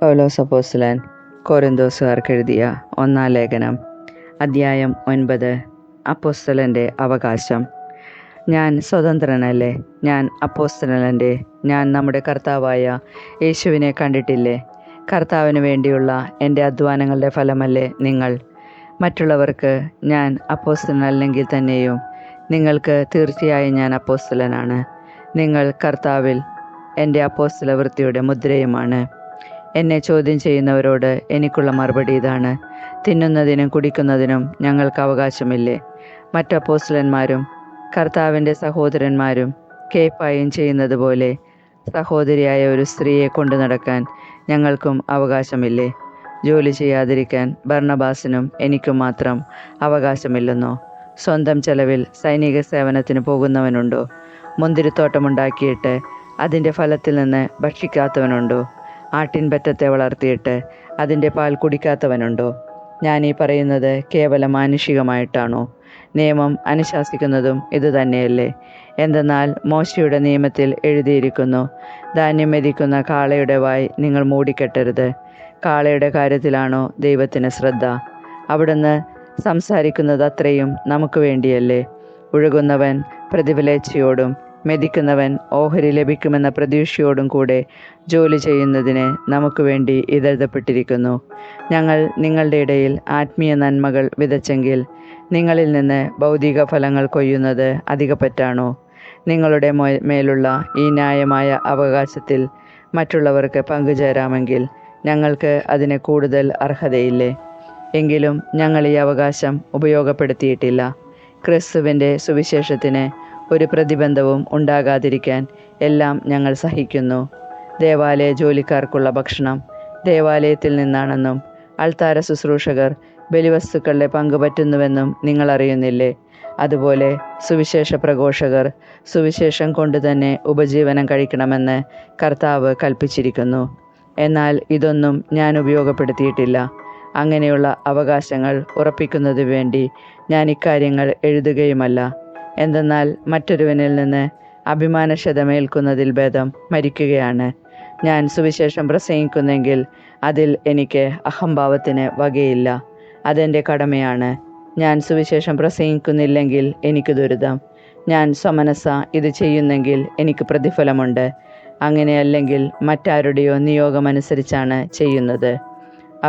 പൗലോസ് അപ്പോസ്തലൻ കൊരിന്തോസുകാർക്ക് എഴുതിയ 1 ലേഖനം, അദ്ധ്യായം 9. അപ്പോസ്തലൻ്റെ അവകാശം. ഞാൻ സ്വതന്ത്രനല്ലേ? ഞാൻ അപ്പോസ്തലനല്ലേ? ഞാൻ നമ്മുടെ കർത്താവായ യേശുവിനെ കണ്ടിട്ടില്ലേ? കർത്താവിന് വേണ്ടിയുള്ള എൻ്റെ അധ്വാനങ്ങളുടെ ഫലമല്ലേ നിങ്ങൾ? മറ്റുള്ളവർക്ക് ഞാൻ അപ്പോസ്തലനല്ലെങ്കിൽ തന്നെയും നിങ്ങൾക്ക് തീർച്ചയായും ഞാൻ അപ്പോസ്തലനാണ്. നിങ്ങൾ കർത്താവിൽ എൻ്റെ അപ്പോസ്തല വൃത്തിയുടെ മുദ്രയുമാണ്. എന്നെ ചോദ്യം ചെയ്യുന്നവരോട് എനിക്കുള്ള മറുപടി ഇതാണ്: തിന്നുന്നതിനും കുടിക്കുന്നതിനും ഞങ്ങൾക്ക് അവകാശമില്ലേ? മറ്റ് അപ്പോസ്തലന്മാരും കർത്താവിൻ്റെ സഹോദരന്മാരും കേപ്പായും ചെയ്യുന്നത് പോലെ സഹോദരിയായ ഒരു സ്ത്രീയെ കൊണ്ടു നടക്കാൻ ഞങ്ങൾക്കും അവകാശമില്ലേ? ജോലി ചെയ്യാതിരിക്കാൻ ബർണ്ണബാസിനും എനിക്കും മാത്രം അവകാശമില്ലെന്നോ? സ്വന്തം ചെലവിൽ സൈനിക സേവനത്തിന് പോകുന്നവനുണ്ടോ? മുന്തിരിത്തോട്ടമുണ്ടാക്കിയിട്ട് അതിൻ്റെ ഫലത്തിൽ നിന്ന് ഭക്ഷിക്കാത്തവനുണ്ടോ? ആട്ടിൻപറ്റത്തെ വളർത്തിയിട്ട് അതിൻ്റെ പാൽ കുടിക്കാത്തവനുണ്ടോ? ഞാനീ പറയുന്നത് കേവലം മാനുഷികമായിട്ടാണോ? നിയമം അനുശാസിക്കുന്നതും ഇതുതന്നെയല്ലേ? എന്തെന്നാൽ മോശയുടെ നിയമത്തിൽ എഴുതിയിരിക്കുന്നു, ധാന്യം മെതിക്കുന്ന കാളയുടെ വായ് നിങ്ങൾ മൂടിക്കെട്ടരുത്. കാളയുടെ കാര്യത്തിലാണോ ദൈവത്തിന് ശ്രദ്ധ? അവിടുന്ന് സംസാരിക്കുന്നത് അത്രയും നമുക്ക് വേണ്ടിയല്ലേ? ഉഴുകുന്നവൻ പ്രതിഫലേച്ഛയോടും മെതിക്കുന്നവൻ ഓഹരി ലഭിക്കുമെന്ന പ്രതീക്ഷയോടും കൂടെ ജോലി ചെയ്യുന്നതിന് നമുക്ക് വേണ്ടി ഇതെഴുതപ്പെട്ടിരിക്കുന്നു. ഞങ്ങൾ നിങ്ങളുടെ ഇടയിൽ ആത്മീയ നന്മകൾ വിതച്ചെങ്കിൽ നിങ്ങളിൽ നിന്ന് ഭൗതിക ഫലങ്ങൾ കൊയ്യുന്നത് അധികപ്പറ്റാണോ? നിങ്ങളുടെ മേലുള്ള ഈ ന്യായമായ അവകാശത്തിൽ മറ്റുള്ളവർക്ക് പങ്കുചേരാമെങ്കിൽ ഞങ്ങൾക്ക് അതിന് കൂടുതൽ അർഹതയില്ലേ? എങ്കിലും ഞങ്ങൾ ഈ അവകാശം ഉപയോഗപ്പെടുത്തിയിട്ടില്ല. ക്രിസ്തുവിൻ്റെ സുവിശേഷത്തിന് ഒരു പ്രതിബന്ധവും ഉണ്ടാകാതിരിക്കാൻ എല്ലാം ഞങ്ങൾ സഹിക്കുന്നു. ദേവാലയ ജോലിക്കാർക്കുള്ള ഭക്ഷണം ദേവാലയത്തിൽ നിന്നാണെന്നും അൾത്താര ശുശ്രൂഷകർ ബലിവസ്തുക്കളുടെ പങ്കുപറ്റുന്നുവെന്നും നിങ്ങൾ അറിയുന്നില്ലേ? അതുപോലെ സുവിശേഷ പ്രഘോഷകർ സുവിശേഷം കൊണ്ട് തന്നെ ഉപജീവനം കഴിക്കണമെന്ന് കർത്താവ് കൽപ്പിച്ചിരിക്കുന്നു. എന്നാൽ ഇതൊന്നും ഞാൻ ഉപയോഗപ്പെടുത്തിയിട്ടില്ല. അങ്ങനെയുള്ള അവകാശങ്ങൾ ഉറപ്പിക്കുന്നതിനു വേണ്ടി ഞാൻ ഇക്കാര്യങ്ങൾ എഴുതുകയുമല്ല. എന്തെന്നാൽ മറ്റൊരുവനിൽ നിന്ന് അഭിമാനക്ഷതമേൽക്കുന്നതിൽ ഭേദം മരിക്കുകയാണ്. ഞാൻ സുവിശേഷം പ്രസംഗിക്കുന്നെങ്കിൽ അതിൽ എനിക്ക് അഹംഭാവത്തിന് വകയില്ല. അതെൻ്റെ കടമയാണ്. ഞാൻ സുവിശേഷം പ്രസംഗിക്കുന്നില്ലെങ്കിൽ എനിക്ക് ദുരിതം. ഞാൻ സ്വമനസ്സ ഇത് ചെയ്യുന്നെങ്കിൽ എനിക്ക് പ്രതിഫലമുണ്ട്. അങ്ങനെയല്ലെങ്കിൽ മറ്റാരുടെയോ നിയോഗമനുസരിച്ചാണ് ചെയ്യുന്നത്.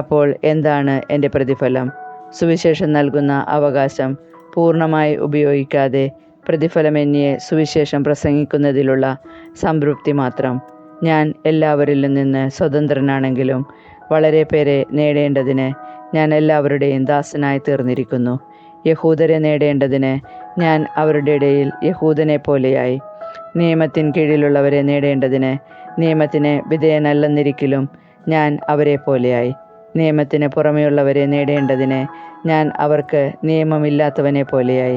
അപ്പോൾ എന്താണ് എൻ്റെ പ്രതിഫലം? സുവിശേഷം നൽകുന്ന അവകാശം പൂർണ്ണമായി ഉപയോഗിക്കാതെ പ്രതിഫലമെന്നിയെ സുവിശേഷം പ്രസംഗിക്കുന്നതിലുള്ള സംതൃപ്തി മാത്രം. ഞാൻ എല്ലാവരിലും നിന്ന് സ്വതന്ത്രനാണെങ്കിലും വളരെ പേരെ നേടേണ്ടതിന് ഞാൻ എല്ലാവരുടെയും ദാസനായി തീർന്നിരിക്കുന്നു. യഹൂദരെ നേടേണ്ടതിന് ഞാൻ അവരുടെ ഇടയിൽ യഹൂദനെ പോലെയായി. നിയമത്തിൻ കീഴിലുള്ളവരെ നേടേണ്ടതിന് നിയമത്തിന് വിധേയനല്ലെന്നിരിക്കലും ഞാൻ അവരെ പോലെയായി. നിയമത്തിന് പുറമെയുള്ളവരെ നേടേണ്ടതിന് ഞാൻ അവർക്ക് നിയമമില്ലാത്തവനെ പോലെയായി.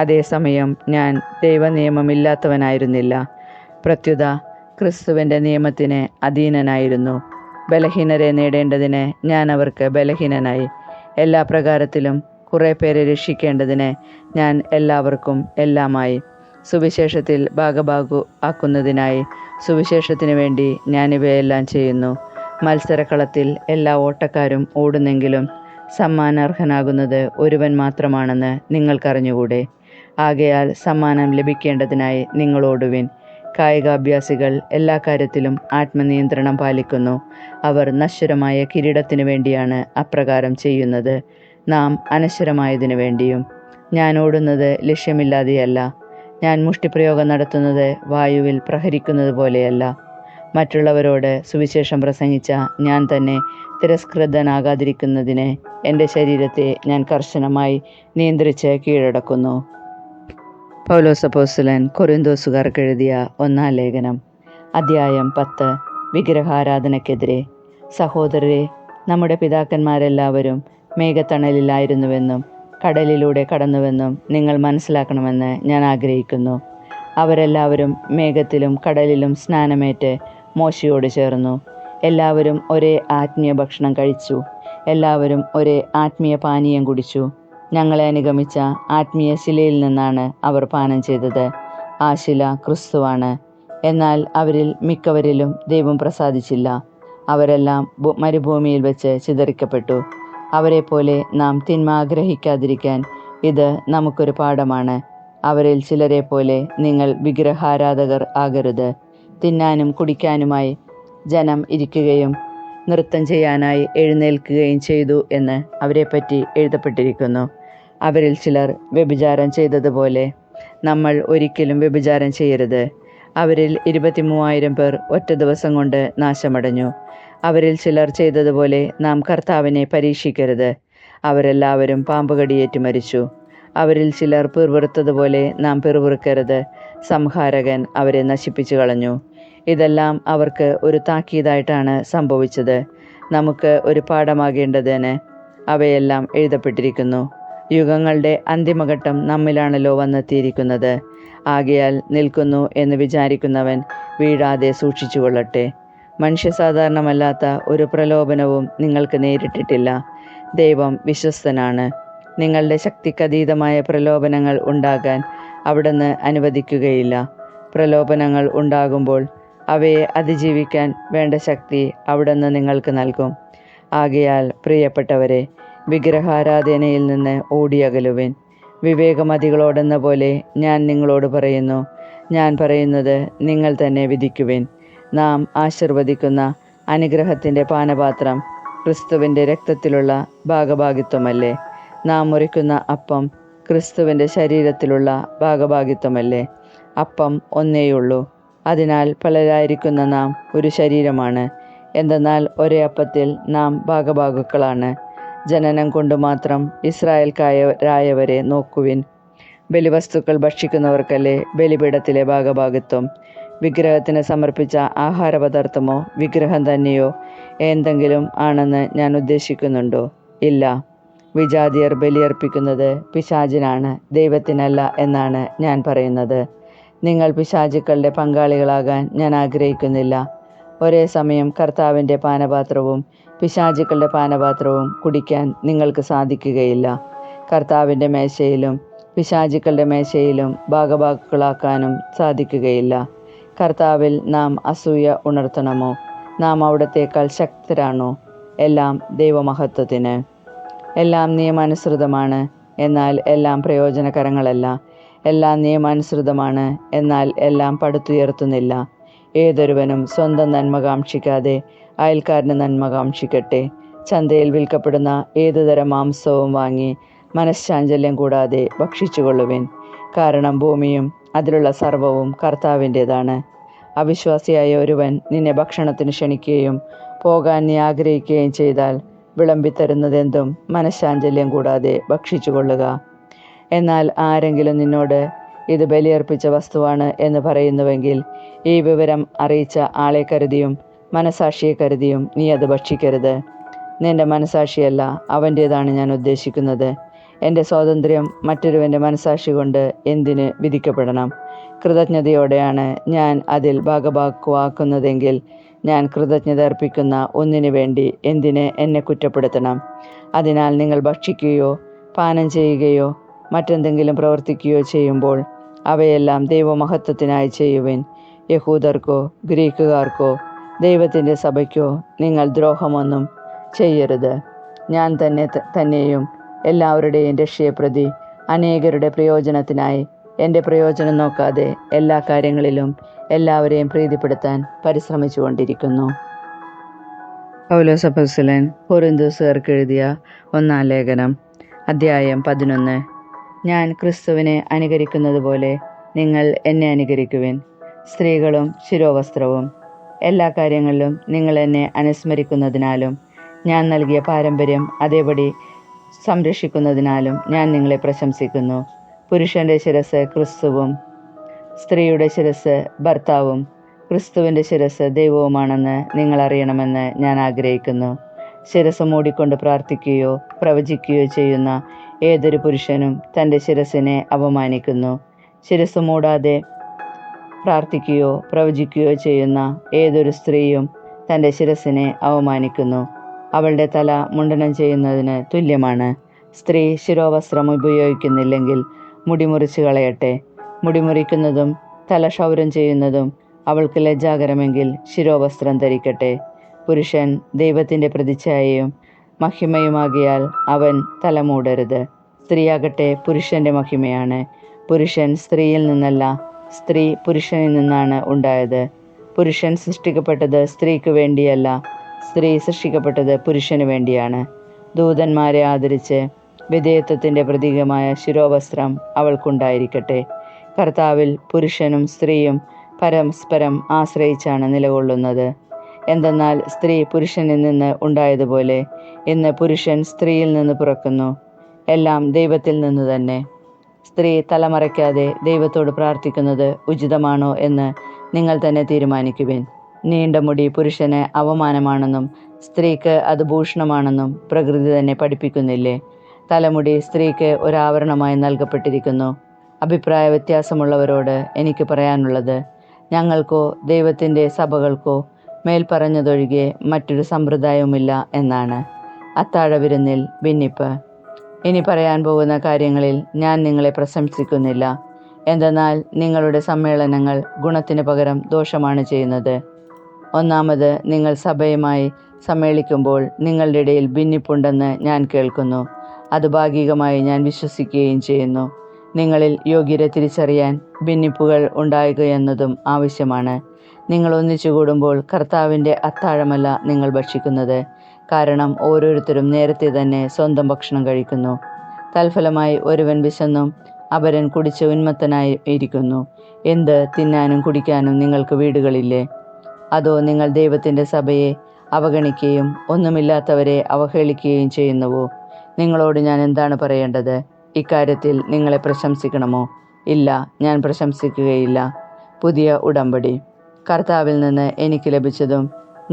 അതേസമയം ഞാൻ ദൈവനിയമമില്ലാത്തവനായിരുന്നില്ല. പ്രത്യുത ക്രിസ്തുവിൻ്റെ നിയമത്തിന് അധീനനായിരുന്നു. ബലഹീനരെ നേടേണ്ടതിന് ഞാൻ അവർക്ക് ബലഹീനനായി. എല്ലാ പ്രകാരത്തിലും കുറേ പേരെ രക്ഷിക്കേണ്ടതിന് ഞാൻ എല്ലാവർക്കും എല്ലാമായി. സുവിശേഷത്തിൽ ഭാഗഭാഗു ആക്കുന്നതിനായി സുവിശേഷത്തിനു വേണ്ടി ഞാനിവയെല്ലാം ചെയ്യുന്നു. മത്സരക്കളത്തിൽ എല്ലാ ഓട്ടക്കാരും ഓടുന്നെങ്കിലും സമ്മാനാർഹനാകുന്നത് ഒരുവൻ മാത്രമാണെന്ന് നിങ്ങൾക്കറിഞ്ഞുകൂടെ? ആകയാൽ സമ്മാനം ലഭിക്കേണ്ടതിനായി നിങ്ങൾ ഓടുവിൻ. കായികാഭ്യാസികൾ എല്ലാ കാര്യത്തിലും ആത്മനിയന്ത്രണം പാലിക്കുന്നു. അവർ നശ്വരമായ കിരീടത്തിനു വേണ്ടിയാണ് അപ്രകാരം ചെയ്യുന്നത്, നാം അനശ്വരമായതിനു വേണ്ടിയും. ഞാൻ ഓടുന്നത് ലക്ഷ്യമില്ലാതെയല്ല. ഞാൻ മുഷ്ടിപ്രയോഗം നടത്തുന്നത് വായുവിൽ പ്രഹരിക്കുന്നത് പോലെയല്ല. മറ്റുള്ളവരോട് സുവിശേഷം പ്രസംഗിച്ച ഞാൻ തന്നെ തിരസ്കൃതനാകാതിരിക്കുന്നതിന് എൻ്റെ ശരീരത്തെ ഞാൻ കർശനമായി നിയന്ത്രിച്ച് കീഴടക്കുന്നു. പൗലോസ് അപ്പോസ്തലൻ കൊരിന്തോസുകാർക്ക് എഴുതിയ 1 ലേഖനം, അദ്ധ്യായം 10. വിഗ്രഹാരാധനയ്ക്കെതിരെ. സഹോദരരെ, നമ്മുടെ പിതാക്കന്മാരെല്ലാവരും മേഘത്തണലിലായിരുന്നുവെന്നും കടലിലൂടെ കടന്നുവെന്നും നിങ്ങൾ മനസ്സിലാക്കണമെന്ന് ഞാൻ ആഗ്രഹിക്കുന്നു. അവരെല്ലാവരും മേഘത്തിലും കടലിലും സ്നാനമേറ്റ് മോശയോട് ചേർന്നു. എല്ലാവരും ഒരേ ആത്മീയ ഭക്ഷണം കഴിച്ചു. എല്ലാവരും ഒരേ ആത്മീയ പാനീയം കുടിച്ചു. ഞങ്ങളെ അനുഗമിച്ച ആത്മീയ ശിലയിൽ നിന്നാണ് അവർ പാനം ചെയ്തത്. ആ ശില ക്രിസ്തുവാണ്. എന്നാൽ അവരിൽ മിക്കവരിലും ദൈവം പ്രസാദിച്ചില്ല. അവരെല്ലാം മരുഭൂമിയിൽ വെച്ച് ചിതറിക്കപ്പെട്ടു. അവരെപ്പോലെ നാം തിന്മ ആഗ്രഹിക്കാതിരിക്കാൻ ഇത് നമുക്കൊരു പാഠമാണ്. അവരിൽ ചിലരെ പോലെ നിങ്ങൾ വിഗ്രഹാരാധകർ ആകരുത്. തിന്നാനും കുടിക്കാനുമായി ജനം ഇരിക്കുകയും നൃത്തം ചെയ്യാനായി എഴുന്നേൽക്കുകയും ചെയ്തു എന്ന് അവരെപ്പറ്റി എഴുതപ്പെട്ടിരിക്കുന്നു. അവരിൽ ചിലർ വ്യഭിചാരം ചെയ്തതുപോലെ നമ്മൾ ഒരിക്കലും വ്യഭിചാരം ചെയ്യരുത്. അവരിൽ 23,000 പേർ ഒറ്റ ദിവസം കൊണ്ട് നാശമടഞ്ഞു. അവരിൽ ചിലർ ചെയ്തതുപോലെ നാം കർത്താവിനെ പരീക്ഷിക്കരുത്. അവരെല്ലാവരും പാമ്പുകടിയേറ്റ് മരിച്ചു. അവരിൽ ചിലർ പിറുപിറുത്തതുപോലെ നാം പിറുപിറുക്കരുത്. സംഹാരകൻ അവരെ നശിപ്പിച്ചു കളഞ്ഞു. ഇതെല്ലാം അവർക്ക് ഒരു താക്കീതായിട്ടാണ് സംഭവിച്ചത്. നമുക്ക് ഒരു പാഠമാകേണ്ടതിന് അവയെല്ലാം എഴുതപ്പെട്ടിരിക്കുന്നു. യുഗങ്ങളുടെ അന്തിമഘട്ടം നമ്മിലാണല്ലോ വന്നെത്തിയിരിക്കുന്നത്. ആകയാൽ നിൽക്കുന്നു എന്ന് വിചാരിക്കുന്നവൻ വീഴാതെ സൂക്ഷിച്ചുകൊള്ളട്ടെ. മനുഷ്യസാധാരണമല്ലാത്ത ഒരു പ്രലോഭനവും നിങ്ങൾക്ക് നേരിട്ടിട്ടില്ല. ദൈവം വിശ്വസ്തനാണ്. നിങ്ങളുടെ ശക്തിക്കതീതമായ പ്രലോഭനങ്ങൾ ഉണ്ടാകാൻ അവിടുന്ന് അനുവദിക്കുകയില്ല. പ്രലോഭനങ്ങൾ ഉണ്ടാകുമ്പോൾ അവയെ അതിജീവിക്കാൻ വേണ്ട ശക്തി അവിടുന്ന് നിങ്ങൾക്ക് നൽകും. ആകയാൽ പ്രിയപ്പെട്ടവരെ, വിഗ്രഹാരാധനയിൽ നിന്ന് ഓടിയകലുവിൻ. വിവേകമതികളോടെന്ന പോലെ ഞാൻ നിങ്ങളോട് പറയുന്നു. ഞാൻ പറയുന്നത് നിങ്ങൾ തന്നെ വിധിക്കുവിൻ. നാം ആശീർവദിക്കുന്ന അനുഗ്രഹത്തിൻ്റെ പാനപാത്രം ക്രിസ്തുവിൻ്റെ രക്തത്തിലുള്ള ഭാഗഭാഗിത്വമല്ലേ? നാം മുറിക്കുന്ന അപ്പം ക്രിസ്തുവിൻ്റെ ശരീരത്തിലുള്ള ഭാഗഭാഗിത്വമല്ലേ? അപ്പം ഒന്നേയുള്ളൂ. അതിനാൽ പലരായിരിക്കുന്ന നാം ഒരു ശരീരമാണ്. എന്തെന്നാൽ ഒരേ അപ്പത്തിൽ നാം ഭാഗഭാഗുക്കളാണ്. ജനനം കൊണ്ട് മാത്രം ഇസ്രായേൽക്കാരായവരെ നോക്കുവിൻ. ബലിവസ്തുക്കൾ ഭക്ഷിക്കുന്നവർക്കല്ലേ ബലിപീഠത്തിലെ ഭാഗഭാഗിത്വം. വിഗ്രഹത്തിന് സമർപ്പിച്ച ആഹാരപദാർത്ഥമോ വിഗ്രഹം തന്നെയോ എന്തെങ്കിലും ആണെന്ന് ഞാൻ ഉദ്ദേശിക്കുന്നുണ്ടോ? ഇല്ല. വിജാതിയർ ബലിയർപ്പിക്കുന്നത് പിശാചിനാണ്, ദൈവത്തിനല്ല എന്നാണ് ഞാൻ പറയുന്നത്. നിങ്ങൾ പിശാചുക്കളുടെ പങ്കാളികളാകാൻ ഞാൻ ആഗ്രഹിക്കുന്നില്ല. ഒരേ സമയം കർത്താവിൻ്റെ പാനപാത്രവും പിശാചുക്കളുടെ പാനപാത്രവും കുടിക്കാൻ നിങ്ങൾക്ക് സാധിക്കുകയില്ല. കർത്താവിൻ്റെ മേശയിലും പിശാചുക്കളുടെ മേശയിലും ഭാഗഭാക്കുകളാക്കാനും സാധിക്കുകയില്ല. കർത്താവിൽ നാം അസൂയ ഉണർത്തണമോ? നാം അവിടത്തേക്കാൾ ശക്തരാണോ? എല്ലാം ദൈവമഹത്വത്തിന്. എല്ലാം നിയമാനുസൃതമാണ്, എന്നാൽ എല്ലാം പ്രയോജനകരങ്ങളല്ല. എല്ലാം നിയമാനുസൃതമാണ്, എന്നാൽ എല്ലാം പടുത്തുയർത്തുന്നില്ല. ഏതൊരുവനും സ്വന്തം നന്മ കാക്ഷിക്കാതെ അയൽക്കാരന് നന്മ കാക്ഷിക്കട്ടെ. ചന്തയിൽ വിൽക്കപ്പെടുന്ന ഏതുതരം മാംസവും വാങ്ങി മനഃശാഞ്ചല്യം കൂടാതെ ഭക്ഷിച്ചുകൊള്ളുവിൻ. കാരണം ഭൂമിയും അതിലുള്ള സർവ്വവും കർത്താവിൻ്റേതാണ്. അവിശ്വാസിയായ ഒരുവൻ നിന്നെ ഭക്ഷണത്തിന് ക്ഷണിക്കുകയും പോകാൻ നീ ആഗ്രഹിക്കുകയും ചെയ്താൽ വിളമ്പിത്തരുന്നതെന്തും മനഃശാഞ്ചല്യം കൂടാതെ ഭക്ഷിച്ചുകൊള്ളുക. എന്നാൽ ആരെങ്കിലും നിന്നോട് ഇത് ബലിയർപ്പിച്ച വസ്തുവാണ് എന്ന് പറയുന്നുവെങ്കിൽ ഈ വിവരം അറിയിച്ച ആളെ കരുതിയും മനസാക്ഷിയെ കരുതിയും നീ അത് ഭക്ഷിക്കരുത്. നിന്റെ മനസാക്ഷിയല്ല, അവൻ്റേതാണ് ഞാൻ ഉദ്ദേശിക്കുന്നത്. എൻ്റെ സ്വാതന്ത്ര്യം മറ്റൊരുവൻ്റെ മനസാക്ഷി കൊണ്ട് എന്തിന് വിധിക്കപ്പെടണം? കൃതജ്ഞതയോടെയാണ് ഞാൻ അതിൽ ഭാഗഭാക്കുവാക്കുന്നതെങ്കിൽ ഞാൻ കൃതജ്ഞത അർപ്പിക്കുന്ന ഒന്നിനു വേണ്ടി എന്തിന് എന്നെ കുറ്റപ്പെടുത്തണം? അതിനാൽ നിങ്ങൾ ഭക്ഷിക്കുകയോ പാനം ചെയ്യുകയോ മറ്റെന്തെങ്കിലും പ്രവർത്തിക്കുകയോ ചെയ്യുമ്പോൾ അവയെല്ലാം ദൈവമഹത്വത്തിനായി ചെയ്യുവിൻ. യഹൂദർക്കോ ഗ്രീക്കുകാർക്കോ ദൈവത്തിൻ്റെ സഭയ്ക്കോ നിങ്ങൾ ദ്രോഹമൊന്നും ചെയ്യരുത്. ഞാൻ തന്നെയും എല്ലാവരുടെയും രക്ഷയെ പ്രതി അനേകരുടെ പ്രയോജനത്തിനായി എൻ്റെ പ്രയോജനം നോക്കാതെ എല്ലാ കാര്യങ്ങളിലും എല്ലാവരെയും പ്രീതിപ്പെടുത്താൻ പരിശ്രമിച്ചുകൊണ്ടിരിക്കുന്നു. പൗലോസ് അപ്പോസ്തലൻ കൊരിന്ത്യർക്ക് എഴുതിയ 1-ാം ലേഖനം, അദ്ധ്യായം 11. ഞാൻ ക്രിസ്തുവിനെ അനുകരിക്കുന്നത് പോലെ നിങ്ങൾ എന്നെ അനുകരിക്കുവിൻ. സ്ത്രീകളും ശിരോവസ്ത്രവും എല്ലാ കാര്യങ്ങളിലും നിങ്ങൾ എന്നെ അനുസ്മരിക്കുന്നതിനാലും ഞാൻ നൽകിയ പാരമ്പര്യം അതേപടി സംരക്ഷിക്കുന്നതിനാലും ഞാൻ നിങ്ങളെ പ്രശംസിക്കുന്നു. പുരുഷൻ്റെ ശിരസ്സ് ക്രിസ്തുവും സ്ത്രീയുടെ ശിരസ്സ് ഭർത്താവും ക്രിസ്തുവിൻ്റെ ശിരസ്സ് ദൈവവുമാണെന്ന് നിങ്ങൾ അറിയണമെന്ന് ഞാൻ ആഗ്രഹിക്കുന്നു. ശിരസ്സ് മൂടിക്കൊണ്ട് പ്രാർത്ഥിക്കുകയോ പ്രവചിക്കുകയോ ചെയ്യുന്ന ഏതൊരു പുരുഷനും തൻ്റെ ശിരസ്സിനെ അപമാനിക്കുന്നു. ശിരസ്സ് മൂടാതെ പ്രാർത്ഥിക്കുകയോ പ്രവചിക്കുകയോ ചെയ്യുന്ന ഏതൊരു സ്ത്രീയും തൻ്റെ ശിരസ്സിനെ അവമാനിക്കുന്നു. അവളുടെ തല മുണ്ഡനം ചെയ്യുന്നതിന് തുല്യമാണ്. സ്ത്രീ ശിരോവസ്ത്രം ഉപയോഗിക്കുന്നില്ലെങ്കിൽ മുടി മുറിച്ച് കളയട്ടെ. മുടി മുറിക്കുന്നതും തല ക്ഷൗരം ചെയ്യുന്നതും അവൾക്ക് ലജ്ജാകരമെങ്കിൽ ശിരോവസ്ത്രം ധരിക്കട്ടെ. പുരുഷൻ ദൈവത്തിൻ്റെ പ്രതിച്ഛായയും മഹിമയുമാകിയാൽ അവൻ തലമൂടരുത്. സ്ത്രീയാകട്ടെ പുരുഷൻ്റെ മഹിമയാണ്. പുരുഷൻ സ്ത്രീയിൽ നിന്നല്ല, സ്ത്രീ പുരുഷനിൽ നിന്നാണ് ഉണ്ടായത്. പുരുഷൻ സൃഷ്ടിക്കപ്പെട്ടത് സ്ത്രീക്ക് വേണ്ടിയല്ല, സ്ത്രീ സൃഷ്ടിക്കപ്പെട്ടത് പുരുഷന് വേണ്ടിയാണ്. ദൂതന്മാരെ ആദരിച്ച് വിധേയത്വത്തിൻ്റെ പ്രതീകമായ ശിരോവസ്ത്രം അവൾക്കുണ്ടായിരിക്കട്ടെ. കർത്താവിൽ പുരുഷനും സ്ത്രീയും പരസ്പരം ആശ്രയിച്ചാണ് നിലകൊള്ളുന്നത്. എന്തെന്നാൽ സ്ത്രീ പുരുഷനിൽ നിന്ന് ഉണ്ടായതുപോലെ ഇന്ന് പുരുഷൻ സ്ത്രീയിൽ നിന്ന് പിറക്കുന്നു. എല്ലാം ദൈവത്തിൽ നിന്ന് തന്നെ. സ്ത്രീ തലമറയ്ക്കാതെ ദൈവത്തോട് പ്രാർത്ഥിക്കുന്നത് ഉചിതമാണോ എന്ന് നിങ്ങൾ തന്നെ തീരുമാനിക്കുവിൻ. നീണ്ട മുടി പുരുഷന് അവമാനമാണെന്നും സ്ത്രീക്ക് അത് ഭൂഷണമാണെന്നും പ്രകൃതി തന്നെ പഠിപ്പിക്കുന്നില്ലേ? തലമുടി സ്ത്രീക്ക് ഒരാവരണമായി നൽകപ്പെട്ടിരിക്കുന്നു. അഭിപ്രായ വ്യത്യാസമുള്ളവരോട് എനിക്ക് പറയാനുള്ളത്, ഞങ്ങൾക്കോ ദൈവത്തിൻ്റെ സഭകൾക്കോ മേൽപ്പറഞ്ഞതൊഴികെ മറ്റൊരു സമ്പ്രദായവുമില്ല എന്നാണ്. അത്താഴ വിരുന്നിൽ ഭിന്നിപ്പ്. ഇനി പറയാൻ പോകുന്ന കാര്യങ്ങളിൽ ഞാൻ നിങ്ങളെ പ്രശംസിക്കുന്നില്ല. എന്തെന്നാൽ നിങ്ങളുടെ സമ്മേളനങ്ങൾ ഗുണത്തിന് പകരം ദോഷമാണ് ചെയ്യുന്നത്. ഒന്നാമത്, നിങ്ങൾ സഭയുമായി സമ്മേളിക്കുമ്പോൾ നിങ്ങളുടെ ഇടയിൽ ഭിന്നിപ്പുണ്ടെന്ന് ഞാൻ കേൾക്കുന്നു. അത് ഭാഗികമായി ഞാൻ വിശ്വസിക്കുകയും ചെയ്യുന്നു. നിങ്ങളിൽ യോഗ്യരെ തിരിച്ചറിയാൻ ഭിന്നിപ്പുകൾ ഉണ്ടാകുകയെന്നതും ആവശ്യമാണ്. നിങ്ങൾ ഒന്നിച്ചു കൂടുമ്പോൾ കർത്താവിൻ്റെ അത്താഴമല്ല നിങ്ങൾ ഭക്ഷിക്കുന്നത്. കാരണം ഓരോരുത്തരും നേരത്തെ തന്നെ സ്വന്തം ഭക്ഷണം കഴിക്കുന്നു. തൽഫലമായി ഒരുവൻ വിശന്നും അപരൻ കുടിച്ച് ഉന്മത്തനായി ഇരിക്കുന്നു. എന്ത് തിന്നാനും കുടിക്കാനും നിങ്ങൾക്ക് വീടുകളില്ലേ? അതോ നിങ്ങൾ ദൈവത്തിൻ്റെ സഭയെ അവഗണിക്കുകയും ഒന്നുമില്ലാത്തവരെ അവഹേളിക്കുകയും ചെയ്യുന്നുവോ? നിങ്ങളോട് ഞാൻ എന്താണ് പറയേണ്ടത്? ഇക്കാര്യത്തിൽ നിങ്ങളെ പ്രശംസിക്കണമോ? ഇല്ല, ഞാൻ പ്രശംസിക്കുകയില്ല. പുതിയ ഉടമ്പടി. കർത്താവിൽ നിന്ന് എനിക്ക് ലഭിച്ചതും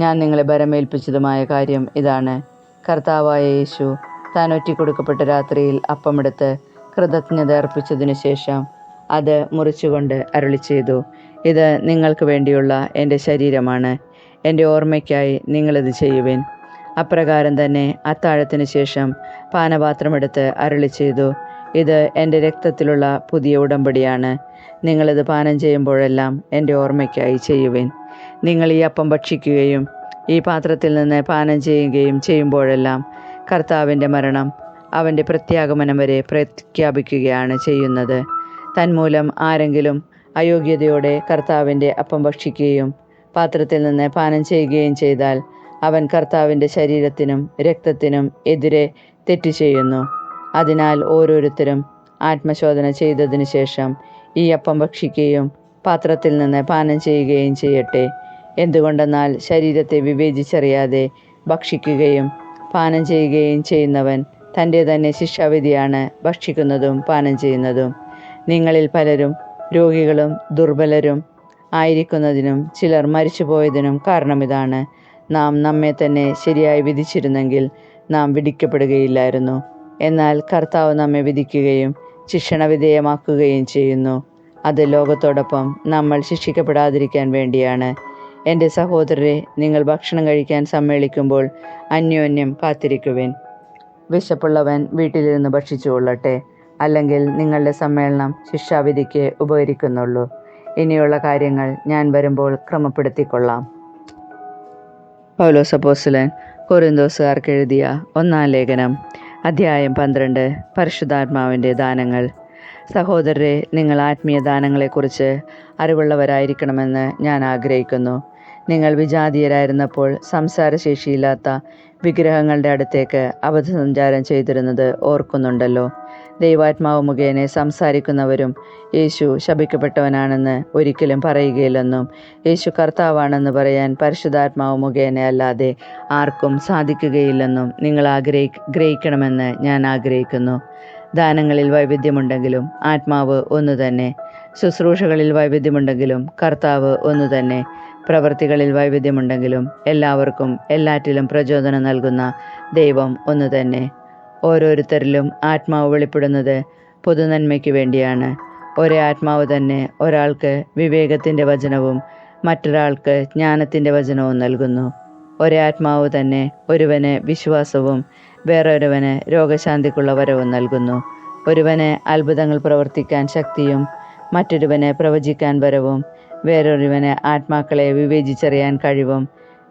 ഞാൻ നിങ്ങളെ ഭരമേൽപ്പിച്ചതുമായ കാര്യം ഇതാണ്. കർത്താവായ യേശു താൻ ഒറ്റിക്കൊടുക്കപ്പെട്ട രാത്രിയിൽ അപ്പമെടുത്ത് കൃതജ്ഞത അർപ്പിച്ചതിനു ശേഷം അത് മുറിച്ചുകൊണ്ട് അരുളിച്ചെയ്തു, ഇത് നിങ്ങൾക്ക് വേണ്ടിയുള്ള എൻ്റെ ശരീരമാണ്. എൻ്റെ ഓർമ്മയ്ക്കായി നിങ്ങളിത് ചെയ്യുവിൻ. അപ്രകാരം തന്നെ അത്താഴത്തിന് ശേഷം പാനപാത്രമെടുത്ത് അരുളിച്ചെയ്തു, ഇത് എൻ്റെ രക്തത്തിലുള്ള പുതിയ ഉടമ്പടിയാണ്. നിങ്ങളിത് പാനം ചെയ്യുമ്പോഴെല്ലാം എൻ്റെ ഓർമ്മയ്ക്കായി ചെയ്യുവിൻ. നിങ്ങൾ ഈ അപ്പം ഭക്ഷിക്കുകയും ഈ പാത്രത്തിൽ നിന്ന് പാനം ചെയ്യുകയും ചെയ്യുമ്പോഴെല്ലാം കർത്താവിൻ്റെ മരണം അവൻ്റെ പ്രത്യാഗമനം വരെ പ്രഖ്യാപിക്കുകയാണ് ചെയ്യുന്നത്. തന്മൂലം ആരെങ്കിലും അയോഗ്യതയോടെ കർത്താവിൻ്റെ അപ്പം ഭക്ഷിക്കുകയും പാത്രത്തിൽ നിന്ന് പാനം ചെയ്യുകയും ചെയ്താൽ അവൻ കർത്താവിൻ്റെ ശരീരത്തിനും രക്തത്തിനും എതിരെ തെറ്റ് ചെയ്യുന്നു. അതിനാൽ ഓരോരുത്തരും ആത്മശോധന ചെയ്തതിനു ശേഷം ഈ അപ്പം ഭക്ഷിക്കുകയും പാത്രത്തിൽ നിന്ന് പാനം ചെയ്യുകയും ചെയ്യട്ടെ. എന്തുകൊണ്ടെന്നാൽ ശരീരത്തെ വിവേചിച്ചറിയാതെ ഭക്ഷിക്കുകയും പാനം ചെയ്യുകയും ചെയ്യുന്നവൻ തൻ്റെ തന്നെ ശിക്ഷാവിധിയാണ് ഭക്ഷിക്കുന്നതും പാനം ചെയ്യുന്നതും. നിങ്ങളിൽ പലരും രോഗികളും ദുർബലരും ആയിരിക്കുന്നതിനും ചിലർ മരിച്ചുപോയതിനും കാരണമിതാണ്. നാം നമ്മെ തന്നെ ശരിയായി വിധിച്ചിരുന്നെങ്കിൽ നാം വിധിക്കപ്പെടുകയില്ലായിരുന്നു. എന്നാൽ കർത്താവ് നമ്മെ വിധിക്കുകയും ശിക്ഷണ വിധേയമാക്കുകയും ചെയ്യുന്നു. അത് ലോകത്തോടൊപ്പം നമ്മൾ ശിക്ഷിക്കപ്പെടാതിരിക്കാൻ വേണ്ടിയാണ്. എൻ്റെ സഹോദരരെ, നിങ്ങൾ ഭക്ഷണം കഴിക്കാൻ സമ്മേളിക്കുമ്പോൾ അന്യോന്യം കാത്തിരിക്കുവിൻ. വിശപ്പുള്ളവൻ വീട്ടിലിരുന്ന് ഭക്ഷിച്ചുകൊള്ളട്ടെ, അല്ലെങ്കിൽ നിങ്ങളുടെ സമ്മേളനം ശിക്ഷാവിധിക്ക് ഉപകരിക്കുന്നുള്ളൂ. ഇനിയുള്ള കാര്യങ്ങൾ ഞാൻ വരുമ്പോൾ ക്രമപ്പെടുത്തിക്കൊള്ളാം. പൗലോസ് അപ്പോസ്തലൻ കൊരിന്തോസുകാർക്ക് എഴുതിയ 1-ാം ലേഖനം, അധ്യായം 12. പരിശുദ്ധാത്മാവിൻ്റെ ദാനങ്ങൾ. സഹോദരരെ, നിങ്ങൾ ആത്മീയ ദാനങ്ങളെക്കുറിച്ച് അറിവുള്ളവരായിരിക്കണമെന്ന് ഞാൻ ആഗ്രഹിക്കുന്നു. നിങ്ങൾ വിജാതീയരായിരുന്നപ്പോൾ സംസാരശേഷിയില്ലാത്ത വിഗ്രഹങ്ങളുടെ അടുത്തേക്ക് അബദ്ധസഞ്ചാരം ചെയ്തിരുന്നത് ഓർക്കുന്നുണ്ടല്ലോ. ദൈവാത്മാവ് മുഖേന സംസാരിക്കുന്നവരും യേശു ശപിക്കപ്പെട്ടവനാണെന്ന് ഒരിക്കലും പറയുകയില്ലെന്നും യേശു കർത്താവാണെന്ന് പറയാൻ പരിശുദ്ധാത്മാവ് മുഖേന അല്ലാതെ ആർക്കും സാധിക്കുകയില്ലെന്നും നിങ്ങൾ ഗ്രഹിക്കണമെന്ന് ഞാൻ ആഗ്രഹിക്കുന്നു. ദാനങ്ങളിൽ വൈവിധ്യമുണ്ടെങ്കിലും ആത്മാവ് ഒന്നു തന്നെ. ശുശ്രൂഷകളിൽ വൈവിധ്യമുണ്ടെങ്കിലും കർത്താവ് ഒന്നു തന്നെ. പ്രവൃത്തികളിൽ വൈവിധ്യമുണ്ടെങ്കിലും എല്ലാവർക്കും എല്ലാറ്റിലും പ്രചോദനം നൽകുന്ന ദൈവം ഒന്നു തന്നെ. ഓരോരുത്തരിലും ആത്മാവ് വെളിപ്പെടുന്നത് പൊതുനന്മയ്ക്ക് വേണ്ടിയാണ്. ഒരേ ആത്മാവ് തന്നെ ഒരാൾക്ക് വിവേകത്തിൻ്റെ വചനവും മറ്റൊരാൾക്ക് ജ്ഞാനത്തിൻ്റെ വചനവും നൽകുന്നു. ഒരേ ആത്മാവ് തന്നെ ഒരുവന് വിശ്വാസവും വേറൊരുവന് രോഗശാന്തിക്കുള്ള വരവും നൽകുന്നു. ഒരുവന് അത്ഭുതങ്ങൾ പ്രവർത്തിക്കാൻ ശക്തിയും മറ്റൊരുവന് പ്രവചിക്കാൻ വരവും വേറൊരുവന് ആത്മാക്കളെ വിവേചിച്ചറിയാൻ കഴിവും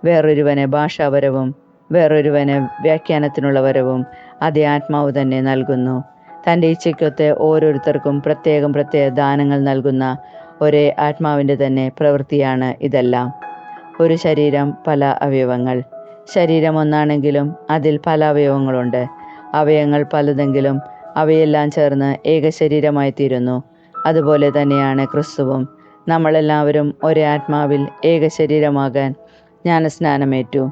വേറൊരുവന് ഭാഷാപരവും വേറൊരുവന് വ്യാഖ്യാനത്തിനുള്ള വരവും അതേ ആത്മാവ് തന്നെ നൽകുന്നു. തൻ്റെ ഇച്ഛയ്ക്കൊത്ത് ഓരോരുത്തർക്കും പ്രത്യേകം ദാനങ്ങൾ നൽകുന്ന ഒരേ ആത്മാവിൻ്റെ തന്നെ പ്രവൃത്തിയാണ് ഇതെല്ലാം. ഒരു ശരീരം, പല അവയവങ്ങൾ. ശരീരം ഒന്നാണെങ്കിലും അതിൽ പല അവയവങ്ങളുണ്ട്. അവയവങ്ങൾ പലതെങ്കിലും അവയെല്ലാം ചേർന്ന് ഏക ശരീരമായി തീരുന്നു. അതുപോലെ തന്നെയാണ് ക്രിസ്തുവും. നമ്മളെല്ലാവരും ഒരേ ആത്മാവിൽ ഏക ശരീരമാകാൻ ജ്ഞാനസ്നാനമേറ്റു.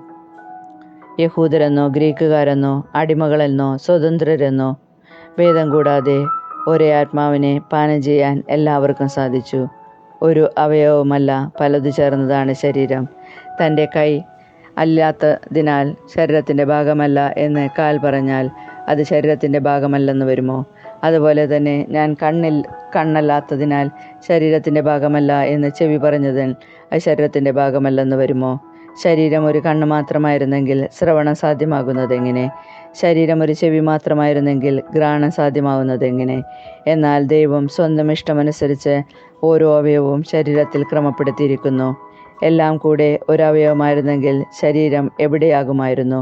യഹൂദരെന്നോ ഗ്രീക്കുകാരെന്നോ അടിമകളെന്നോ സ്വതന്ത്രരെന്നോ ഭേദം കൂടാതെ ഒരേ ആത്മാവിനെ പാനം ചെയ്യാൻ എല്ലാവർക്കും സാധിച്ചു. ഒരു അവയവമല്ല, പലതു ചേർന്നതാണ് ശരീരം. തൻ്റെ കൈ അല്ലാത്തതിനാൽ ശരീരത്തിൻ്റെ ഭാഗമല്ല എന്ന് കാൽ പറഞ്ഞാൽ അത് ശരീരത്തിൻ്റെ ഭാഗമല്ലെന്ന് വരുമോ? അതുപോലെ തന്നെ ഞാൻ കണ്ണല്ലാത്തതിനാൽ ശരീരത്തിൻ്റെ ഭാഗമല്ല എന്ന് ചെവി പറഞ്ഞതിൽ അത് ശരീരത്തിൻ്റെ ഭാഗമല്ലെന്ന് വരുമോ? ശരീരം ഒരു കണ്ണ് മാത്രമായിരുന്നെങ്കിൽ ശ്രവണം സാധ്യമാകുന്നതെങ്ങനെ? ശരീരം ഒരു ചെവി മാത്രമായിരുന്നെങ്കിൽ ഘ്രാണം സാധ്യമാകുന്നതെങ്ങനെ? എന്നാൽ ദൈവം സ്വന്തം ഇഷ്ടമനുസരിച്ച് ഓരോ അവയവവും ശരീരത്തിൽ ക്രമപ്പെടുത്തിയിരിക്കുന്നു. എല്ലാം കൂടെ ഒരവയവമായിരുന്നെങ്കിൽ ശരീരം എവിടെയാകുമായിരുന്നു?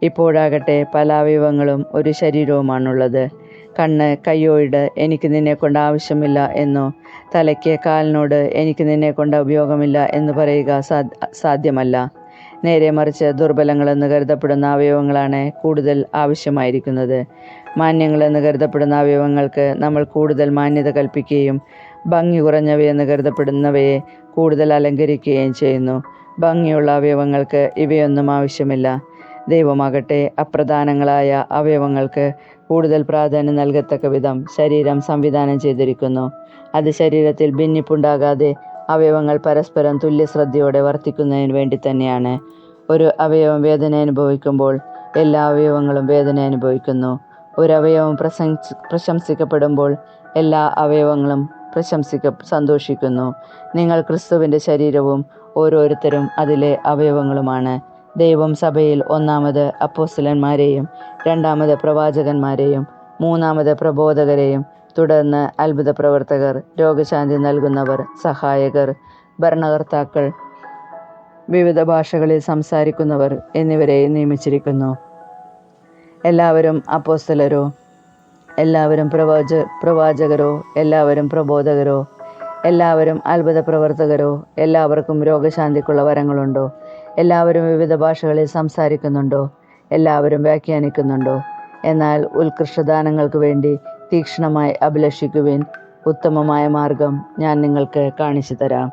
ഇപ്പോഴാകട്ടെ പല അവയവങ്ങളും ഒരു ശരീരവുമാണുള്ളത്. കണ്ണ് കൈയോട് എനിക്ക് നിന്നെക്കൊണ്ട് ആവശ്യമില്ല എന്നോ തലയ്ക്ക് കാലിനോട് എനിക്ക് നിന്നെക്കൊണ്ട് ഉപയോഗമില്ല എന്ന് പറയുക സാധ്യമല്ല. നേരെ മറിച്ച് ദുർബലങ്ങളെന്ന് കരുതപ്പെടുന്ന അവയവങ്ങളാണ് കൂടുതൽ ആവശ്യമായിരിക്കുന്നത്. മാന്യങ്ങളെന്ന് കരുതപ്പെടുന്ന അവയവങ്ങൾക്ക് നമ്മൾ കൂടുതൽ മാന്യത കൽപ്പിക്കുകയും ഭംഗി കുറഞ്ഞവയെന്ന് കരുതപ്പെടുന്നവയെ കൂടുതൽ അലങ്കരിക്കുകയും ചെയ്യുന്നു. ഭംഗിയുള്ള അവയവങ്ങൾക്ക് ഇവയൊന്നും ആവശ്യമില്ല. ദൈവമാകട്ടെ അപ്രധാനങ്ങളായ അവയവങ്ങൾക്ക് കൂടുതൽ പ്രാധാന്യം നൽകത്തക്ക വിധം ശരീരം സംവിധാനം ചെയ്തിരിക്കുന്നു. അത് ശരീരത്തിൽ ഭിന്നിപ്പുണ്ടാകാതെ അവയവങ്ങൾ പരസ്പരം തുല്യ ശ്രദ്ധയോടെ വർത്തിക്കുന്നതിന് വേണ്ടി തന്നെയാണ്. ഒരു അവയവം വേദന അനുഭവിക്കുമ്പോൾ എല്ലാ അവയവങ്ങളും വേദന അനുഭവിക്കുന്നു. ഒരു അവയവം പ്രശംസിക്കപ്പെടുമ്പോൾ എല്ലാ അവയവങ്ങളും സന്തോഷിക്കുന്നു. നിങ്ങൾ ക്രിസ്തുവിൻ്റെ ശരീരവും ഓരോരുത്തരും അതിലെ അവയവങ്ങളുമാണ്. ദൈവം സഭയിൽ ഒന്നാമത് അപ്പോസ്തലന്മാരെയും രണ്ടാമത് പ്രവാചകന്മാരെയും മൂന്നാമത് പ്രബോധകരെയും തുടർന്ന് അത്ഭുത പ്രവർത്തകർ, രോഗശാന്തി നൽകുന്നവർ, സഹായകർ, ഭരണകർത്താക്കൾ, വിവിധ ഭാഷകളിൽ സംസാരിക്കുന്നവർ എന്നിവരെയും നിയമിച്ചിരിക്കുന്നു. എല്ലാവരും അപ്പോസ്തലരോ, എല്ലാവരും പ്രവാചകരോ, എല്ലാവരും പ്രബോധകരോ, എല്ലാവരും അത്ഭുത പ്രവർത്തകരോ, എല്ലാവർക്കും രോഗശാന്തിക്കുള്ള വരങ്ങളുണ്ടോ? എല്ലാവരും വിവിധ ഭാഷകളിൽ സംസാരിക്കുന്നുണ്ടോ? എല്ലാവരും വ്യാഖ്യാനിക്കുന്നുണ്ടോ? എന്നാൽ ഉത്കൃഷ്ടദാനങ്ങൾക്ക് വേണ്ടി തീക്ഷ്ണമായി അഭിലഷിക്കുവിൻ. ഉത്തമമായ മാർഗം ഞാൻ നിങ്ങൾക്ക് കാണിച്ചു തരാം.